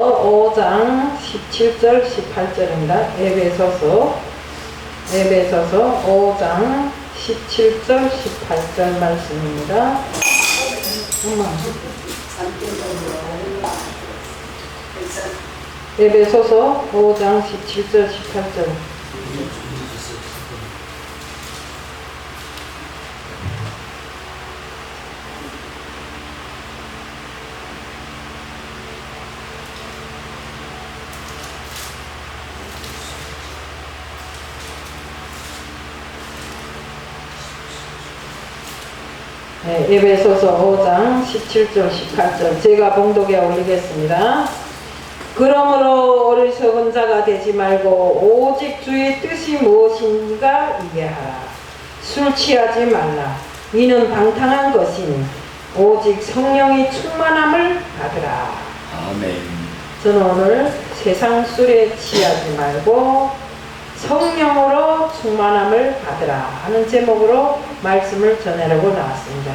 5장 17절 18절입니다. 에베소서 5장 17절 18절 말씀입니다. 에베소서 5장 17절 18절. 에베소서 5장 17절 18절 제가 봉독에 올리겠습니다. 그러므로 어리석은 자가 되지 말고 오직 주의 뜻이 무엇인가 이해하라. 술 취하지 말라. 이는 방탕한 것이니 오직 성령이 충만함을 받으라. 아멘. 저는 오늘 세상 술에 취하지 말고 성령으로 충만함을 받으라 하는 제목으로 말씀을 전하려고 나왔습니다.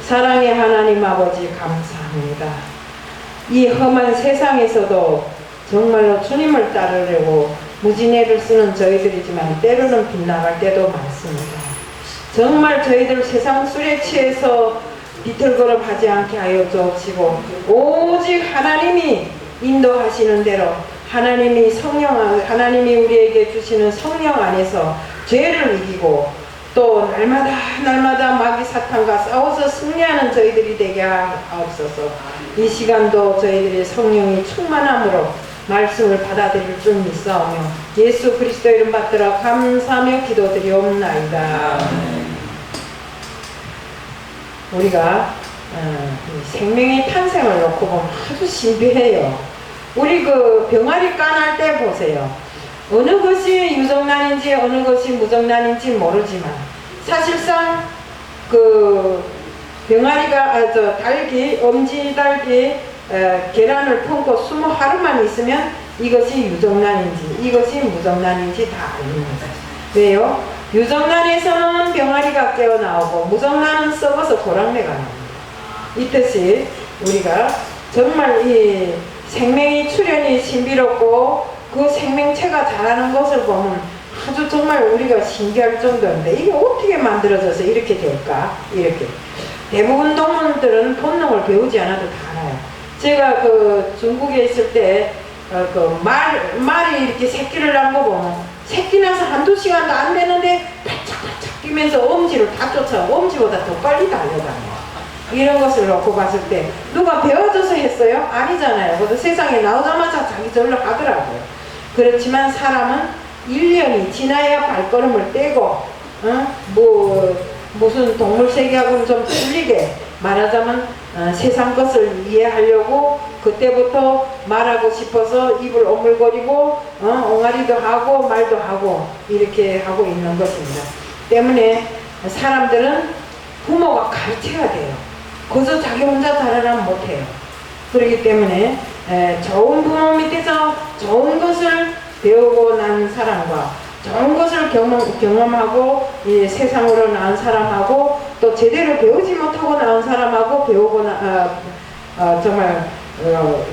사랑의 하나님 아버지 감사합니다. 이 험한 세상에서도 정말로 주님을 따르려고 무진애를 쓰는 저희들이지만 때로는 빗나갈 때도 많습니다. 정말 저희들 세상 술에 취해서 비틀거름 하지 않게 하여 주옵시고 오직 하나님이 인도하시는 대로 하나님이 우리에게 주시는 성령 안에서 죄를 이기고 또 날마다 마귀 사탄과 싸워서 승리하는 저희들이 되게 하옵소서. 이 시간도 저희들의 성령이 충만함으로 말씀을 받아들일 줄 믿사오며 예수 그리스도 이름 받들어 감사하며 기도드리옵나이다. 우리가 생명의 탄생을 놓고 보면 아주 신비해요. 우리 그 병아리 까날 때 보세요. 어느 것이 유정란인지 어느 것이 무정란인지 모르지만 사실상 그 병아리가 엄지달기 계란을 품고 20하루만 있으면 이것이 유정란인지 이것이 무정란인지 다 알립니다. 왜요? 유정란에서는 병아리가 깨어나오고 무정란은 썩어서 고랑내가 나옵니다. 이 뜻이 우리가 정말 이 생명의 출현이 신비롭고 그 생명체가 자라는 것을 보면 아주 정말 우리가 신기할 정도인데 이게 어떻게 만들어져서 이렇게 될까? 이렇게 대부분 동물들은 본능을 배우지 않아도 다 알아요. 제가 그 중국에 있을 때 말이 이렇게 새끼를 낳은 거 보면 새끼 나서 한두 시간도 안 되는데 발짝발짝 뛰면서 엄지를 다 쫓아오고 엄지보다 더 빨리 달려다녀요. 이런 것을 놓고 봤을 때 누가 배워줘서 했어요? 아니잖아요. 그래서 세상에 나오자마자 자기 절로 하더라고요. 그렇지만 사람은 1년이 지나야 발걸음을 떼고 무슨 동물 세계하고는 좀 틀리게 말하자면 세상 것을 이해하려고 그때부터 말하고 싶어서 입을 오물거리고 옹알이도 하고 말도 하고 이렇게 하고 있는 것입니다. 때문에 사람들은 부모가 가르쳐야 돼요. 거기서 자기 혼자 자라면 못해요. 그렇기 때문에 좋은 부모 밑에서 좋은 것을 배우고 난 사람과 좋은 것을 경험하고 이 세상으로 나온 사람하고 또 제대로 배우지 못하고 나온 사람하고 배우고 정말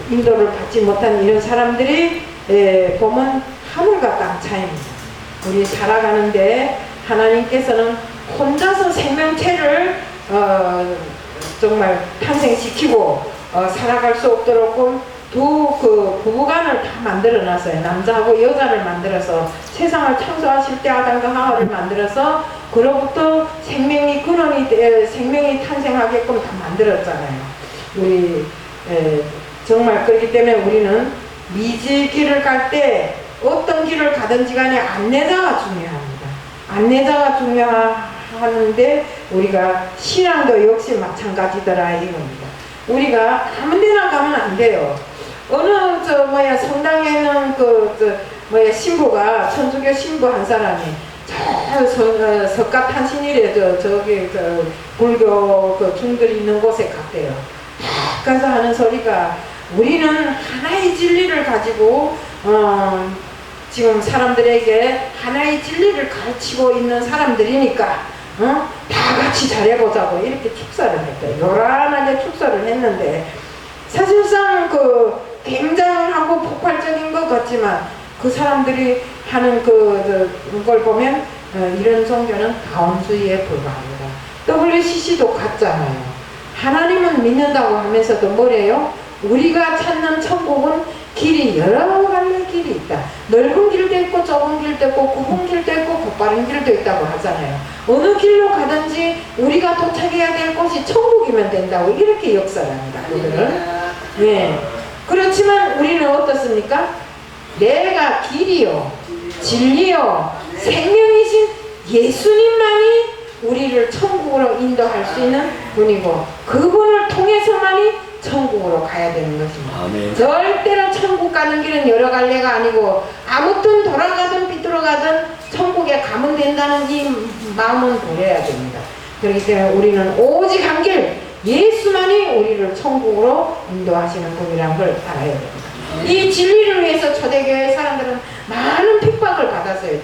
인도를 받지 못한 이런 사람들이 보면 하늘과 땅 차이입니다. 우리 살아가는데 하나님께서는 혼자서 생명체를 정말 탄생시키고 살아갈 수 없도록 두 부부간을 다 만들어 놨어요. 남자하고 여자를 만들어서 세상을 창조하실 때 아담과 하와를 만들어서 그로부터 생명이 탄생하게끔 다 만들었잖아요. 우리 정말 그렇기 때문에 우리는 미지의 길을 갈 때 어떤 길을 가든지 간에 안내자가 중요합니다. 안내자가 중요하는데 우리가 신앙도 역시 마찬가지더라 이겁니다. 우리가 아무 데나 가면 안 돼요. 어느 성당에는 신부가 천주교 신부 한 사람이 석가탄신일에 저기 불교 중들이 있는 곳에 갔대요. 가서 하는 소리가 우리는 하나의 진리를 가지고 지금 사람들에게 하나의 진리를 가르치고 있는 사람들이니까 다 같이 잘해보자고 이렇게 축사를 했대요. 요란하게 축사를 했는데 사실상 굉장하고 폭발적인 것 같지만 그 사람들이 하는 그걸 보면 이런 종교는 다원주의에 불과합니다. WCC도 같잖아요. 하나님은 믿는다고 하면서도 뭐래요? 우리가 찾는 천국은 길이 여러 갈래 길이 있다. 넓은 길도 있고 좁은 길도 있고 굽은 길도 있고 곧바른 길도 있다고 하잖아요. 어느 길로 가든지 우리가 도착해야 될 곳이 천국이면 된다고 이렇게 역설합니다. 그들은. 네. 그렇지만 우리는 어떻습니까? 내가 길이요 진리요 생명이신 예수님만이 우리를 천국으로 인도할 수 있는 분이고 그분을 통해서만이 천국으로 가야 되는 것입니다. 아멘. 절대로 천국 가는 길은 여러 갈래가 아니고 아무튼 돌아가든 비뚤어가든 천국에 가면 된다는 이 마음은 버려야 됩니다. 그렇기 때문에 우리는 오직 한 길 예수만이 우리를 천국으로 인도하시는 분이라는 걸 알아야 됩니다. 이 진리를 위해서 초대교회 사람들은 많은 핍박을 받았어요.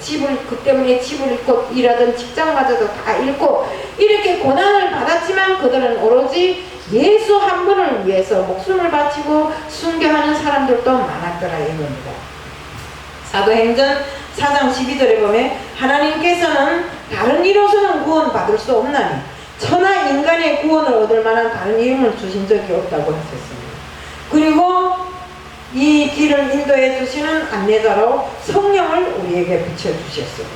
그 때문에 집을 잃고 일하던 직장마저도 다 잃고 이렇게 고난을 받았지만 그들은 오로지 예수 한 분을 위해서 목숨을 바치고 순교하는 사람들도 많았더라 이겁니다. 사도행전 4장 12절에 보면 하나님께서는 다른 이로서는 구원받을 수 없나니 천하 인간의 구원을 얻을 만한 다른 이름을 주신 적이 없다고 하셨습니다. 그리고 이 길을 인도해 주시는 안내자로 성령을 우리에게 비춰주셨습니다.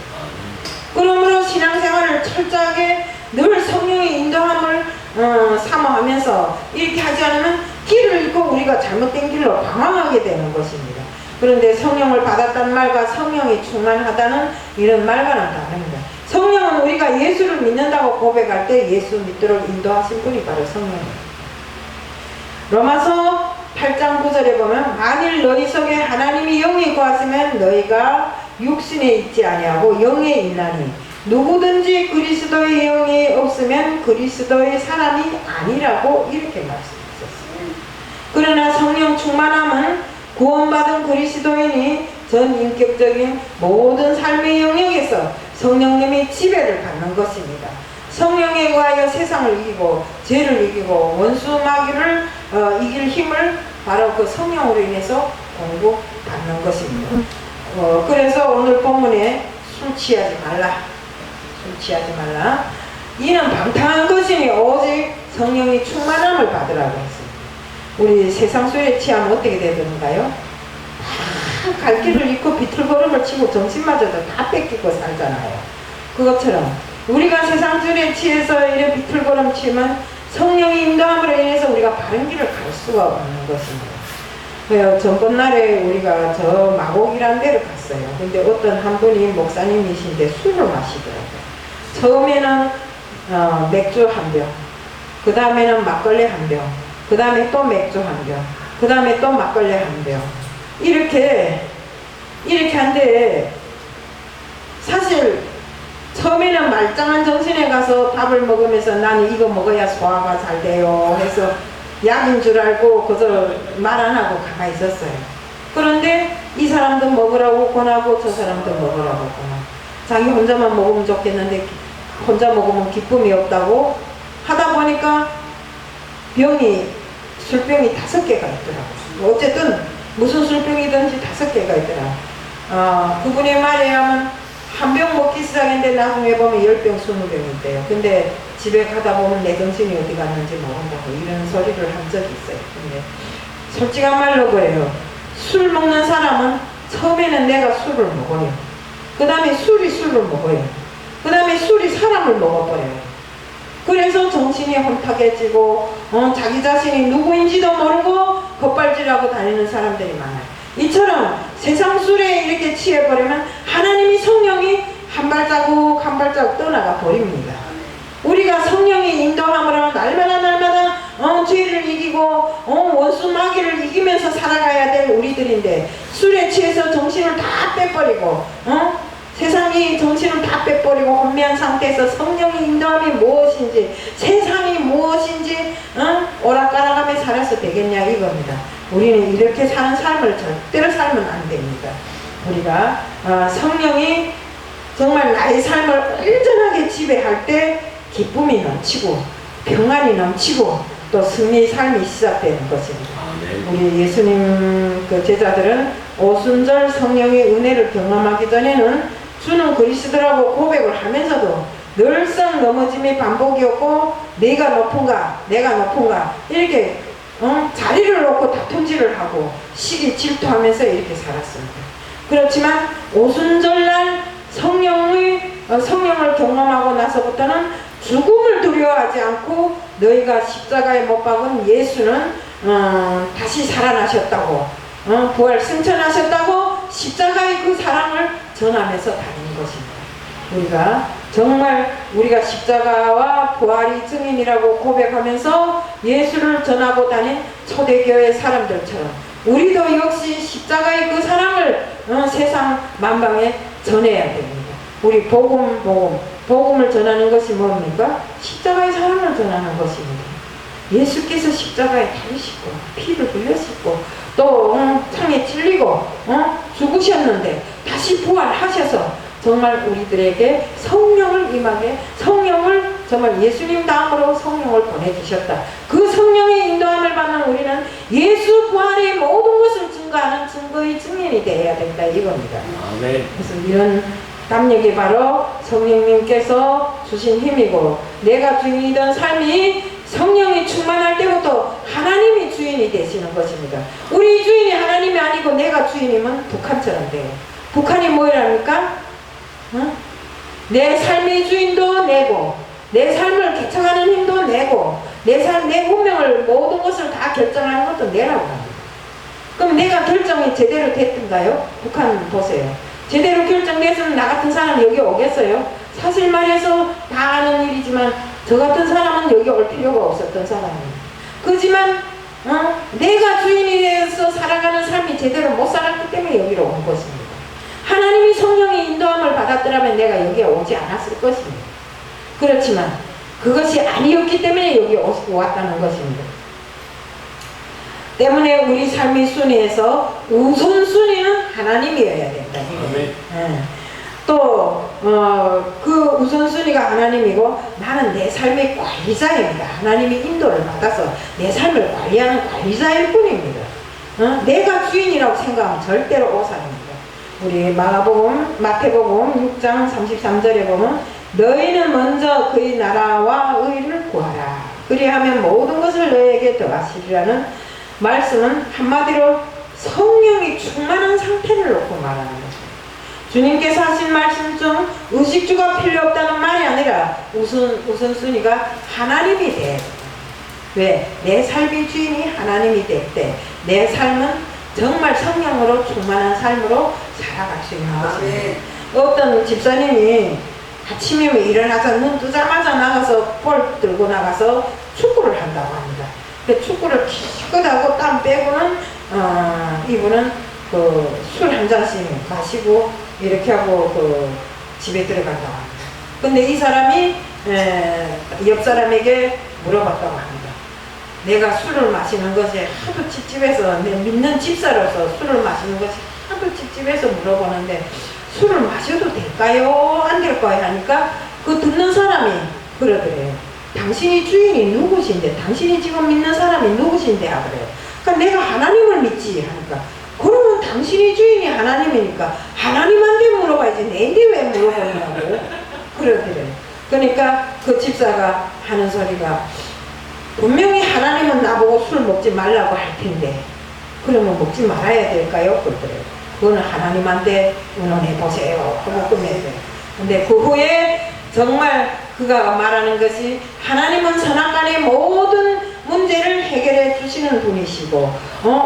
그러므로 신앙생활을 철저하게 늘 성령의 인도함을 사모하면서 이렇게 하지 않으면 길을 잃고 우리가 잘못된 길로 방황하게 되는 것입니다. 그런데 성령을 받았다는 말과 성령이 충만하다는 이런 말과는 다릅니다. 성령은 우리가 예수를 믿는다고 고백할 때 예수 믿도록 인도하신 분이 바로 성령입니다. 로마서 8장 9절에 보면 만일 너희 속에 하나님이 영이 거하시면 너희가 육신에 있지 아니하고 영에 있나니 누구든지 그리스도의 영이 없으면 그리스도의 사람이 아니라고 이렇게 말씀하셨습니다. 그러나 성령 충만함은 구원받은 그리스도인이 전인격적인 모든 삶의 영역에서 성령님의 지배를 받는 것입니다. 성령에 의하여 세상을 이기고 죄를 이기고 원수 마귀를 이길 힘을 바로 그 성령으로 인해서 공급받는 것입니다. 그래서 오늘 본문에 술 취하지 말라. 술 취하지 말라. 이는 방탕한 것이니 오직 성령이 충만함을 받으라고 했습니다. 우리 세상 술에 취하면 어떻게 되던가요? 갈 길을 잃고 비틀거름을 치고 정신마저도 다 뺏기고 살잖아요. 그것처럼 우리가 세상 술에 취해서 이런 비틀거름 치면 성령의 인도함으로 인해서 우리가 바른 길을 갈 수가 없는 것입니다. 그래요. 전번날에 우리가 저 마곡이라는 데를 갔어요. 근데 어떤 한 분이 목사님이신데 술을 마시더라고요. 처음에는 맥주 한 병, 그 다음에는 막걸리 한 병, 그 다음에 또 맥주 한 병, 그 다음에 또 막걸리 한 병. 이렇게 한데 사실 처음에는 말짱한 정신에 가서 밥을 먹으면서 나는 이거 먹어야 소화가 잘 돼요 해서 약인 줄 알고 그저 말 안 하고 가만히 있었어요. 그런데 이 사람도 먹으라고 권하고 저 사람도 먹으라고 권하고 자기 혼자만 먹으면 좋겠는데 혼자 먹으면 기쁨이 없다고 하다 보니까 술병이 5개가 있더라고요. 어쨌든 무슨 술병이든지 5개가 있더라. 그분의 말에 의하면 한 병 먹기 시작했는데 나중에 보면 10병, 20병이 있대요. 근데 집에 가다 보면 내 정신이 어디 갔는지 모른다고 이런 소리를 한 적이 있어요. 근데 솔직한 말로 그래요. 술 먹는 사람은 처음에는 내가 술을 먹어요. 그 다음에 술이 술을 먹어요. 그 다음에 술이 사람을 먹어버려요. 그래서 정신이 혼탁해지고 자기 자신이 누구인지도 모르고 겉발질하고 다니는 사람들이 많아요. 이처럼 세상 술에 이렇게 취해버리면 하나님이 성령이 한 발자국 한 발자국 떠나가 버립니다. 우리가 성령의 인도함으로 날마다 죄를 이기고 원수 마귀를 이기면서 살아가야 될 우리들인데 술에 취해서 정신을 다 빼버리고 세상이 정신을 다 빼버리고 혼미한 상태에서 성령의 인도함이 무엇인지 세상이 무엇인지 오락가락하며 살아서 되겠냐 이겁니다. 우리는 이렇게 사는 삶을 절대로 살면 안 됩니다. 우리가 성령이 정말 나의 삶을 온전하게 지배할 때 기쁨이 넘치고 평안이 넘치고 또 승리의 삶이 시작되는 것입니다. 우리 예수님 그 제자들은 오순절 성령의 은혜를 경험하기 전에는 주는 그리스도라고 고백을 하면서도 늘상 넘어짐이 반복이었고 내가 높은가 이렇게 자리를 놓고 다툼질을 하고 시기 질투하면서 이렇게 살았습니다. 그렇지만 오순절날 성령을 경험하고 나서부터는 죽음을 두려워하지 않고 너희가 십자가에 못 박은 예수는 다시 살아나셨다고 부활 승천하셨다고 십자가의 그 사랑을 전하면서 다니는 것입니다. 우리가 정말 우리가 십자가와 부활이 증인이라고 고백하면서 예수를 전하고 다닌 초대교회 사람들처럼 우리도 역시 십자가의 그 사랑을 세상 만방에 전해야 됩니다. 우리 복음을 전하는 것이 뭡니까? 십자가의 사랑을 전하는 것입니다. 예수께서 십자가에 달리시고 피를 흘리시고 또 창에 찔리고 죽으셨는데 다시 부활하셔서 정말 우리들에게 성령을 임하게 성령을 정말 예수님 다음으로 성령을 보내주셨다. 그 성령의 인도함을 받는 우리는 예수 부활의 모든 것을 증거하는 증거의 증인이 되어야 된다 이겁니다. 아멘. 그래서 이런 담력이 바로 성령님께서 주신 힘이고 내가 주인이던 삶이 성령이 충만할 때부터 하나님이 주인이 되시는 것입니다. 우리 주인이 하나님이 아니고 내가 주인이면 북한처럼 돼요. 북한이 뭐랍니까? 내 삶의 주인도 내고 내 삶을 개척하는 힘도 내고 내 운명을 모든 것을 다 결정하는 것도 내라고 합니다. 그럼 내가 결정이 제대로 됐던가요? 북한 보세요. 제대로 결정됐으면 나 같은 사람 여기 오겠어요? 사실 말해서 다 아는 일이지만 저 같은 사람은 여기 올 필요가 없었던 사람이에요. 그렇지만 내가 주인이 되어서 살아가는 삶이 제대로 못 살았기 때문에 여기로 온 것입니다. 하나님이 성령의 인도함을 받았더라면 내가 여기에 오지 않았을 것입니다. 그렇지만 그것이 아니었기 때문에 여기 왔다는 것입니다. 때문에 우리 삶의 순위에서 우선순위는 하나님이어야 된다. 또 그 우선순위가 하나님이고 나는 내 삶의 관리자입니다. 하나님이 인도를 받아서 내 삶을 관리하는 관리자일 뿐입니다. 내가 주인이라고 생각하면 절대로 오산입니다. 우리 마태복음 6장 33절에 보면 너희는 먼저 그의 나라와 의를 구하라. 그리하면 모든 것을 너희에게 더하시리라는 말씀은 한마디로 성령이 충만한 상태를 놓고 말하는 것입니다. 주님께서 하신 말씀 중 의식주가 필요 없다는 말이 아니라 우선순위가 하나님이 돼야 됩니다. 왜? 내 삶의 주인이 하나님이 될 때 내 삶은 정말 성령으로 충만한 삶으로 살아갈 수 있는 것입니다. 어떤 집사님이 아침에 일어나서 눈 뜨자마자 나가서 볼 들고 나가서 축구를 한다고 합니다. 그 축구를 기껏 하고 땀 빼고는 이분은 술 한 잔씩 마시고 이렇게 하고 집에 들어간다고 합니다. 근데 이 사람이 옆 사람에게 물어봤다고 합니다. 내가 술을 마시는 것이 하도 찝찝해서 내 믿는 집사로서 술을 마시는 것이 하도 찝찝해서 물어보는데 술을 마셔도 될까요? 안 될까요? 하니까 그 듣는 사람이 그러더래요. 당신이 주인이 누구신데 당신이 지금 믿는 사람이 누구신데 하더래요. 그러니까 내가 하나님을 믿지 하니까 그러면 당신이 주인이 하나님이니까 하나님한테 물어봐야지 내한테 왜 물어보냐고 그러더래요. 그러니까 그 집사가 하는 소리가 분명히 하나님은 나보고 술 먹지 말라고 할 텐데 그러면 먹지 말아야 될까요? 그러더래요. 그거는 하나님한테 의논해 보세요 하고 끝냈어요. 근데 그 후에 정말 그가 말하는 것이 하나님은 선악간의 모든 문제를 해결해 주시는 분이시고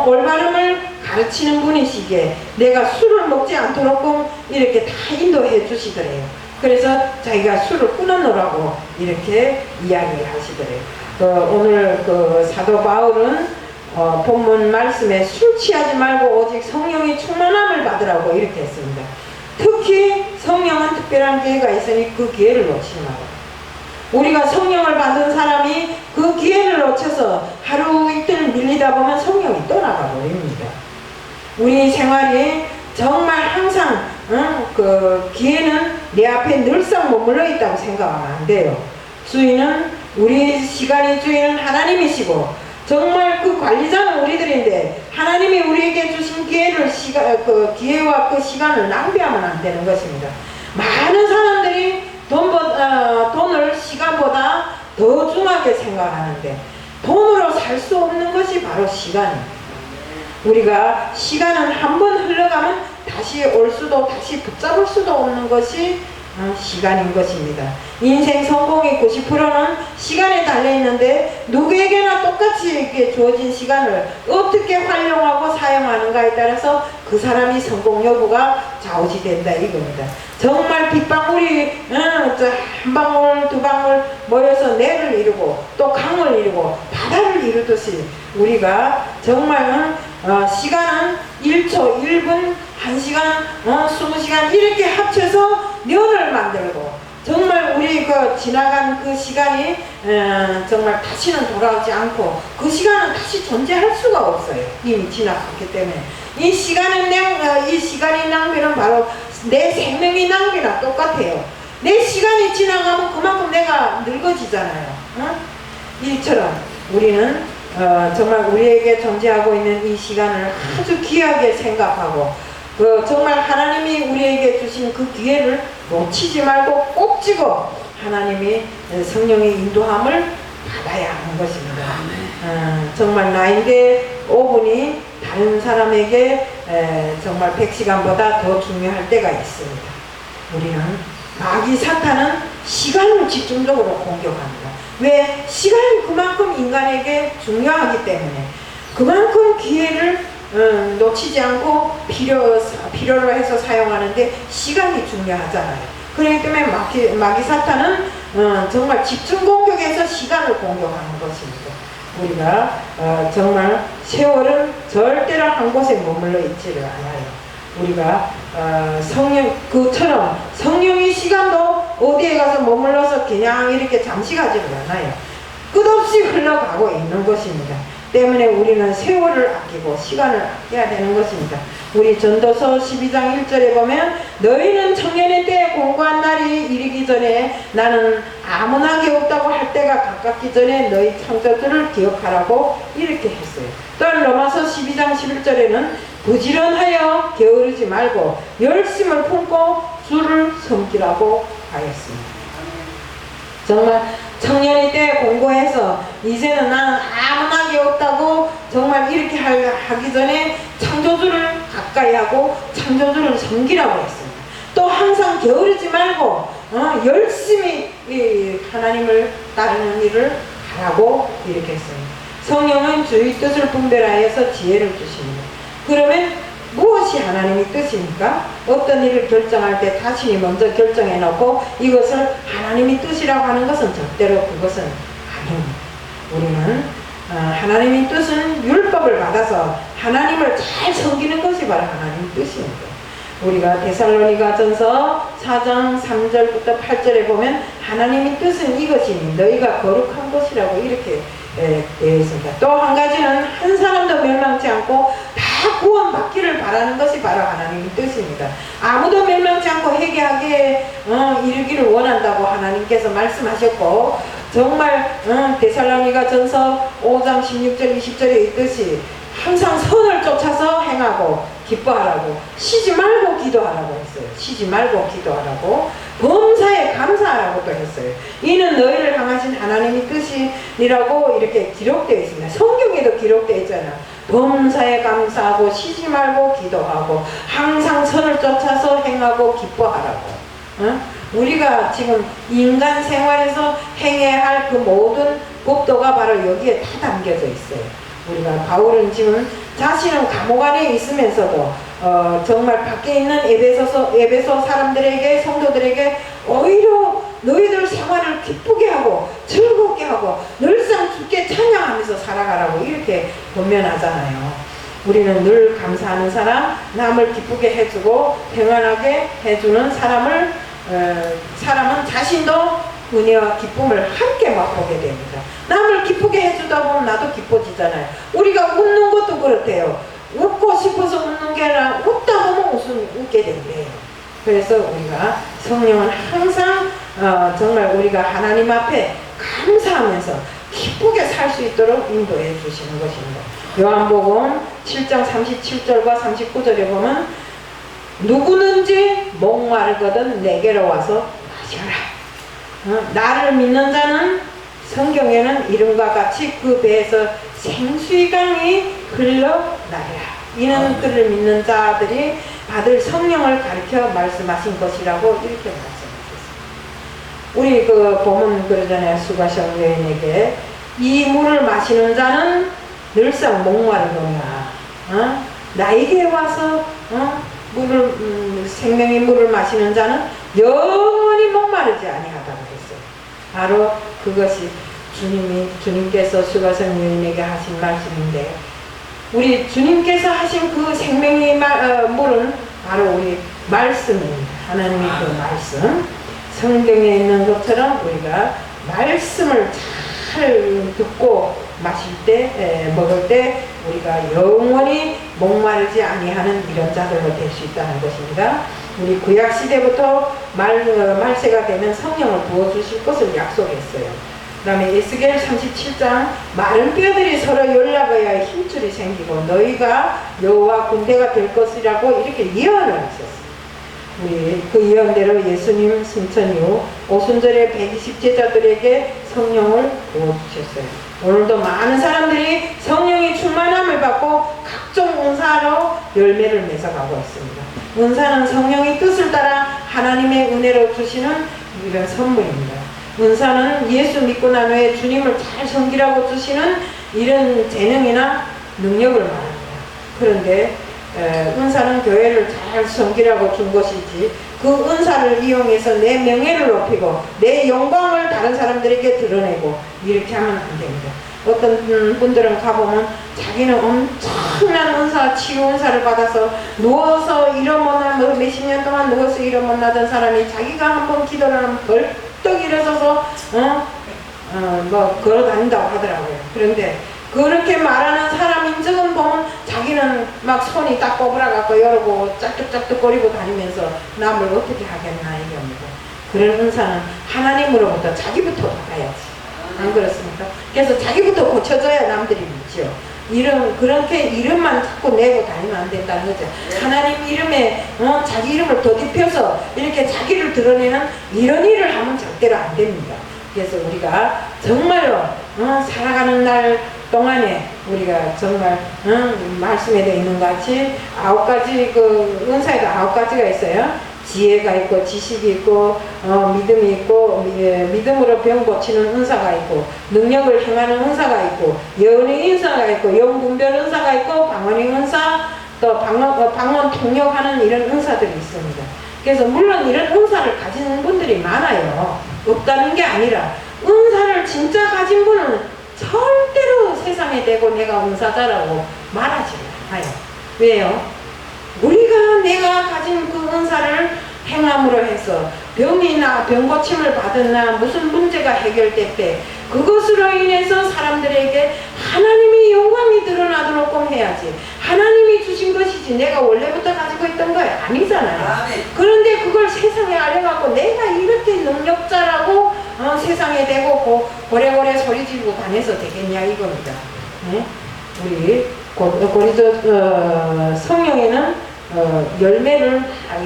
올바름을 가르치는 분이시기에 내가 술을 먹지 않도록 이렇게 다 인도해 주시더래요. 그래서 자기가 술을 끊어놓으라고 이렇게 이야기를 하시더래요. 오늘 사도 바울은 본문 말씀에 술 취하지 말고 오직 성령의 충만함을 받으라고 이렇게 했습니다. 특히 성령은 특별한 기회가 있으니 그 기회를 놓치지 말고 우리가 성령을 받은 사람이 그 기회를 놓쳐서 하루 이틀 밀리다 보면 성령이 떠나가 버립니다. 우리 생활이 정말 항상 그 기회는 내 앞에 늘상 머물러 있다고 생각하면 안 돼요. 주인은 우리 시간의 주인은 하나님이시고 정말 그 관리자는 우리들인데 하나님이 우리에게 주신 기회와 그 시간을 낭비하면 안 되는 것입니다. 많은 사람들이 돈을 시간보다 더 중하게 생각하는데 돈으로 살 수 없는 것이 바로 시간입니다. 우리가 시간은 한 번 흘러가면 다시 올 수도 다시 붙잡을 수도 없는 것이 시간인 것입니다. 인생 성공의 90%는 시간에 달려있는데 누구에게나 똑같이 이렇게 주어진 시간을 어떻게 활용하고 사용하는가에 따라서 그 사람이 성공 여부가 좌우지된다 이겁니다. 정말 빗방울이 한 방울 두 방울 모여서 내를 이루고 또 강을 이루고 바다를 이루듯이 우리가 정말 시간은 1초 1분 1시간 20시간 이렇게 합쳐서 년을 만들고 정말 우리 그 지나간 그 시간이 정말 다시는 돌아오지 않고 그 시간은 다시 존재할 수가 없어요. 이미 지나갔기 때문에 이 시간의 낭비는 바로 내 생명의 낭비랑 똑같아요. 내 시간이 지나가면 그만큼 내가 늙어지잖아요. 이처럼 우리는 정말 우리에게 존재하고 있는 이 시간을 아주 귀하게 생각하고 정말 하나님이 우리에게 주신 그 기회를 놓치지 말고 꼭 쥐고 하나님이 성령의 인도함을 받아야 하는 것입니다. 정말 나에게 5분이 다른 사람에게 정말 100시간보다 더 중요할 때가 있습니다. 우리는 마귀 사탄은 시간을 집중적으로 공격합니다. 왜? 시간이 그만큼 인간에게 중요하기 때문에 그만큼 기회를 놓치지 않고 필요로 해서 사용하는데 시간이 중요하잖아요. 그렇기 때문에 마귀 사탄은 정말 집중 공격해서 시간을 공격하는 것입니다. 우리가 정말 세월은 절대로 한 곳에 머물러 있지를 않아요. 우리가 그처럼 성령의 시간도 어디에 가서 머물러서 그냥 이렇게 잠시 가지를 않아요. 끝없이 흘러가고 있는 것입니다. 때문에 우리는 세월을 아끼고 시간을 아껴야 되는 것입니다. 우리 전도서 12장 1절에 보면 너희는 청년의 때에 공고한 날이 이르기 전에 나는 아무나게 없다고 할 때가 가깝기 전에 너희 창조주를 기억하라고 이렇게 했어요. 또한 로마서 12장 11절에는 부지런하여 게으르지 말고 열심을 품고 주를 섬기라고 하였습니다. 정말 청년의 때에 공고해서 이제는 나는 아무나게 없다고 정말 이렇게 하기 전에 창조주를 가까이 하고 창조주를 섬기라고 했습니다. 또 항상 게으르지 말고 열심히 하나님을 따르는 일을 하라고 이렇게 했습니다. 성령은 주의 뜻을 분별하여서 지혜를 주십니다. 그러면 무엇이 하나님의 뜻입니까? 어떤 일을 결정할 때 자신이 먼저 결정해 놓고 이것을 하나님의 뜻이라고 하는 것은 절대로 그것은 아닙니다. 우리는 하나님의 뜻은 율법을 받아서 하나님을 잘 섬기는 것이 바로 하나님의 뜻입니다. 우리가 데살로니가전서 4장 3절부터 8절에 보면 하나님의 뜻은 이것이니 너희가 거룩한 것이라고 이렇게 되어 있습니다. 또 한 가지는 한 사람도 멸망치 않고 다 구원받기를 바라는 것이 바로 하나님의 뜻입니다. 아무도 멸망치 않고 회개하게 이르기를 원한다고 하나님께서 말씀하셨고 정말 데살로니가전서 5장 16절 20절에 있듯이 항상 선을 쫓아서 행하고 기뻐하라고 쉬지 말고 기도하라고 했어요. 쉬지 말고 기도하라고 범사에 감사하라고 또 했어요. 이는 너희를 향하신 하나님의 뜻이라고 이렇게 기록되어 있습니다. 성경에도 기록되어 있잖아요. 범사에 감사하고 쉬지 말고 기도하고 항상 선을 쫓아서 행하고 기뻐하라고. 우리가 지금 인간 생활에서 행해야 할 그 모든 법도가 바로 여기에 다 담겨져 있어요. 우리가 바울은 지금 자신은 감옥 안에 있으면서도 정말 밖에 있는 에베소 사람들에게 성도들에게 오히려 너희들 생활을 기쁘게 하고 즐겁게 하고 늘상 주께 찬양하면서 살아가라고 이렇게 권면하잖아요. 우리는 늘 감사하는 사람, 남을 기쁘게 해주고 평안하게 해주는 사람은 자신도 은혜와 기쁨을 함께 맛보게 됩니다. 남을 기쁘게 해주다 보면 나도 기뻐지잖아요. 우리가 웃는 것도 그렇대요. 웃고 싶어서 웃는 게 아니라 웃다 보면 웃게 된대요. 그래서 우리가 성령은 항상 정말 우리가 하나님 앞에 감사하면서 기뻐 기쁘게 살 수 있도록 인도해 주시는 것입니다. 요한복음 7장 37절과 39절에 보면 누구든지 목마르거든 내게로 와서 마셔라. 나를 믿는 자는 성경에는 이름과 같이 그 배에서 생수의 강이 흘러나리라. 이는 그를 믿는 자들이 받을 성령을 가르쳐 말씀하신 것이라고 이렇게 말씀하셨습니다. 우리 그 보면 그러잖아요. 수가성 여인에게 이 물을 마시는 자는 늘상 목마르거니와 나에게 와서 생명의 물을 마시는 자는 영원히 목마르지 아니하다고 했어요. 바로 그것이 주님께서 수가성 여인에게 하신 말씀인데, 우리 주님께서 하신 그 생명의 물은 바로 우리 말씀입니다. 하나님의 그 말씀, 성경에 있는 것처럼 우리가 말씀을 잘 듣고 마실 때, 먹을 때 우리가 영원히 목마르지 아니하는 이런 자들로 될 수 있다는 것입니다. 우리 구약 시대부터 말세가 되면 성령을 부어주실 것을 약속했어요. 그 다음에 에스겔 37장 마른 뼈들이 서로 연락하여 힘줄이 생기고 너희가 여호와 군대가 될 것이라고 이렇게 예언을 하셨어요. 우리 그 예언대로 예수님 승천 이후 오순절에 120 제자들에게 성령을 부어주셨어요. 오늘도 많은 사람들이 성령의 충만함을 받고 각종 은사로 열매를 맺어가고 있습니다. 은사는 성령의 뜻을 따라 하나님의 은혜로 주시는 이런 선물입니다. 은사는 예수 믿고 난 후에 주님을 잘 섬기라고 주시는 이런 재능이나 능력을 말합니다. 그런데 은사는 교회를 잘 섬기라고 준 것이지 그 은사를 이용해서 내 명예를 높이고 내 영광을 다른 사람들에게 드러내고 이렇게 하면 안 됩니다. 어떤 분들은 가보면 자기는 엄청난 은사, 치유 은사를 받아서 누워서 일어못 몇십 년 동안 누워서 일어못 나던 사람이 자기가 한번 기도를 하면 벌떡 일어서서 걸어 다닌다고 하더라고요. 그런데 그렇게 말하는 사람 인적은 보면 자기는 막 손이 딱 꼬부라갖고 이러고 짝뚝짝뚝거리고 다니면서 남을 어떻게 하겠나 이겁니다. 그런 은사는 하나님으로부터 자기부터 받아야지. 안 그렇습니까? 그래서 자기부터 고쳐줘야 남들이 믿죠. 그렇게 이름만 자꾸 내고 다니면 안 된다는 거죠. 하나님 이름에 자기 이름을 더딥혀서 이렇게 자기를 드러내는 이런 일을 하면 절대로 안 됩니다. 그래서 우리가 정말로 살아가는 날 동안에 우리가 정말 말씀에 되어 있는 것 같이 9가지 그 은사에도 9가지가 있어요. 지혜가 있고 지식이 있고 믿음이 있고 믿음으로 병 고치는 은사가 있고 능력을 행하는 은사가 있고 예언의 은사가 있고 영분별 은사가 있고 방언의 은사 또 방언 통역하는 이런 은사들이 있습니다. 그래서 물론 이런 은사를 가진 분들이 많아요. 없다는 게 아니라 은사를 진짜 가진 분은 절대로 세상에 대고 내가 은사자라고 말하지 않아요. 왜요? 우리가 내가 가진 그 은사를 행함으로 해서 병이나 병고침을 받았나 무슨 문제가 해결될 때 그것으로 인해서 사람들에게 하나님의 영광이 드러나도록 꼭 해야지. 하나님이 주신 것이지 내가 원래부터 가지고 있던 거 아니잖아요. 그런데 그걸 세상에 알려갖고 내가 이렇게 능력자라고 세상에 대고 고래고래 소리 지르고 다녀서 되겠냐 이겁니다. 네? 우리 고린도 성령에는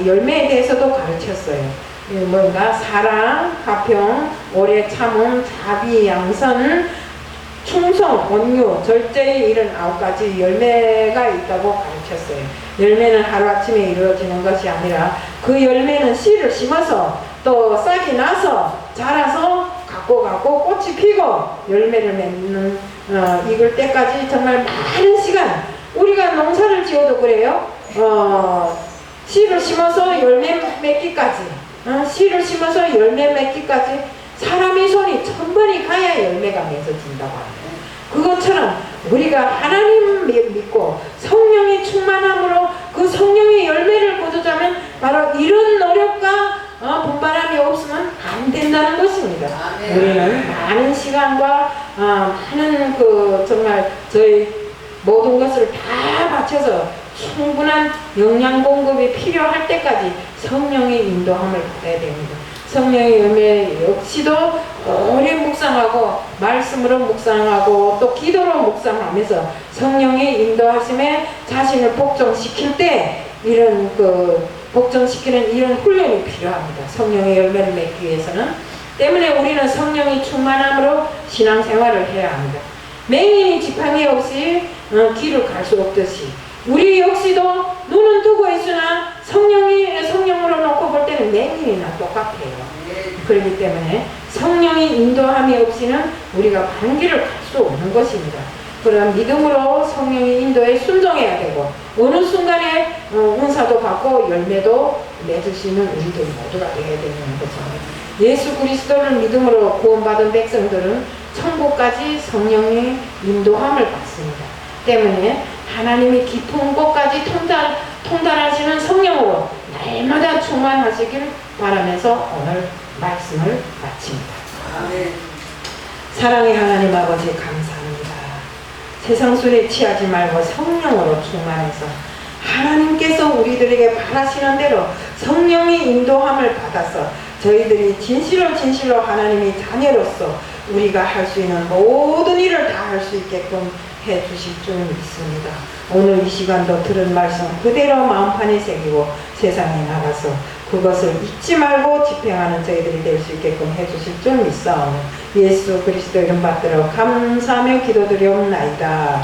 열매에 대해서도 가르쳤어요. 뭔가 사랑, 화평, 오래 참음, 자비, 양선, 충성, 온유, 절제의 이런 9가지 열매가 있다고 가르쳤어요. 열매는 하루아침에 이루어지는 것이 아니라 그 열매는 씨를 심어서 또 싹이 나서 자라서 갖고 꽃이 피고 열매를 맺는 익을 때까지 정말 많은 시간, 우리가 농사를 지어도 그래요. 씨를 심어서 열매 맺기까지 씨를 심어서 열매 맺기까지 사람의 손이 1000번이 가야 열매가 맺어진다고 합니다. 그것처럼 우리가 하나님 믿고 성령의 충만함으로 그 성령의 열매를 거두자면 바로 이런 노력과 분바람이 없으면 안 된다는 것입니다. 우리는 많은 시간과 많은 정말 저희 모든 것을 다 바쳐서 충분한 영양 공급이 필요할 때까지 성령의 인도함을 받아야 됩니다. 성령의 열매 역시도 오래 묵상하고 말씀으로 묵상하고 또 기도로 묵상하면서 성령의 인도하심에 자신을 복종시킬 때 이런 복종시키는 이런 훈련이 필요합니다. 성령의 열매를 맺기 위해서는. 때문에 우리는 성령이 충만함으로 신앙생활을 해야 합니다. 맹인이 지팡이 없이 길을 갈 수 없듯이 우리 역시도 눈은 뜨고 있으나 성령으로 놓고 볼 때는 맹인이나 똑같아요. 그렇기 때문에 성령의 인도함이 없이는 우리가 반길을 갈 수 없는 것입니다. 그런 믿음으로 성령의 인도에 순종해야 되고 어느 순간에 은사도 받고 열매도 맺을 수 있는 우리들 모두가 되어야 되는 거죠. 예수 그리스도를 믿음으로 구원받은 백성들은 천국까지 성령의 인도함을 받습니다. 때문에 하나님이 깊은 곳까지 통달하시는 성령으로 날마다 충만하시길 바라면서 오늘 말씀을 마칩니다. 사랑의 하나님 아버지 감사합니다. 세상 술에 취하지 말고 성령으로 충만해서 하나님께서 우리들에게 바라시는 대로 성령의 인도함을 받아서 저희들이 진실로 하나님의 자녀로서 우리가 할 수 있는 모든 일을 다 할 수 있게끔 해 주실 줄 믿습니다. 오늘 이 시간도 들은 말씀 그대로 마음판에 새기고 세상에 나가서 그것을 잊지 말고 집행하는 저희들이 될 수 있게끔 해 주실 줄 믿사오니 예수 그리스도 이름 받들어 감사하며 기도드리옵나이다.